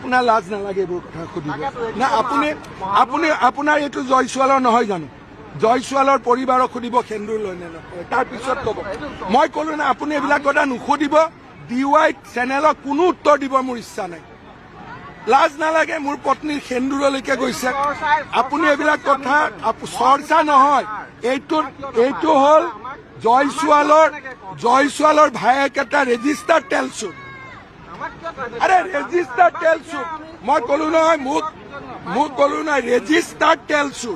আপোনাৰ লাজ নালাগে এইবোৰ কথা সুধিব না আপোনাৰ এইটো জয়ছোৱালৰ নহয় জানো জয়ছোৱালৰ পৰিবাৰক সুধিব সেন্দুৰ লয় নে নকয় তাৰপিছত ক'ব মই ক'লো না আপুনি এইবিলাক কথা নুসুধিব DY চেনেলক কোনো উত্তৰ দিব মোৰ ইচ্ছা নাই লাজ নালাগে মোৰ পত্নীৰ সেন্দুৰলৈকে গৈছে আপুনি এইবিলাক কথা চৰ্চা নহয় এইটো হ'ল জয়ছোৱালৰ ভায়েক এটা ৰেজিষ্টাৰ্ড টেলছুট আরে রেজিস্টার টেলছু মই কলো নহয় মোক কলো নহয় রেজিস্টার টেলছু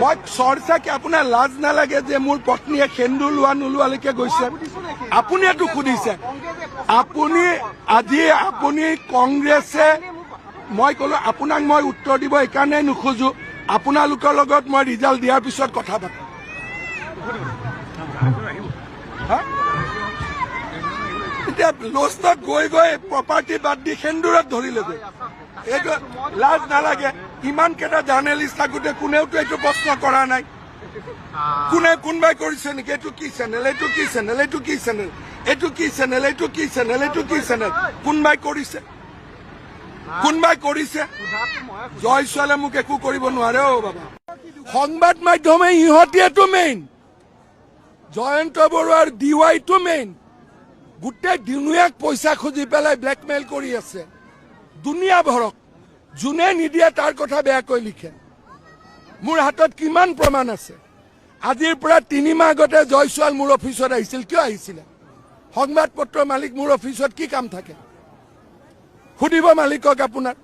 মই চৰ্চা কি আপোনাৰ লাজ নালাগে যে মোৰ পত্নীয়ে সেন্দুৰ লোৱা নোলোৱালৈকে গৈছে আপুনি এইটো সুধিছে আপুনি কংগ্ৰেছে মই কলো আপোনাক মই উত্তৰ দিব এইকাৰণে নোখোজো আপোনালোকৰ লগত মই ৰিজাল্ট দিয়াৰ পিছত কথা পাতিম এতিয়া লষ্টত গৈ প্ৰপাৰ্টি বাদ দি সেন্দুৰত ধৰিলেগৈ এইটো লাজ নালাগে ইমান কেইটা জাৰ্নেলিষ্ট থাকোঁতে কোনেওতো এইটো প্ৰশ্ন কৰা নাই কোনোবাই কৰিছে নেকি এইটো কি চেনেল এইটো কি চেনেল এইটো কি চেনেল এইটো কি চেনেল এইটো কি চেনেল এইটো কি চেনেল কোনোবাই কৰিছে জয়ছোৱালে মোক একো কৰিব নোৱাৰে অ' বাবা সংবাদ মাধ্যমে ইহঁতিয়েতো মেইন জয়ন্ত বৰুৱাৰ DYটো মেইন গোটেই দুনিয়াক পইচা খুজি পেলাই ব্লেকমেইল কৰি আছে দুনিয়া ভৰক যোনে নিদিয়ে তাৰ কথা বেয়াকৈ লিখে মোৰ হাতত কিমান প্ৰমাণ আছে আজিৰ পৰা 3 মাহ আগতে জয়ছোৱাল মোৰ অফিচত আহিছিল কিয় আহিছিলে সংবাদ পত্ৰৰ মালিক মোৰ অফিচত কি কাম থাকে সুধিব মালিকক আপোনাৰ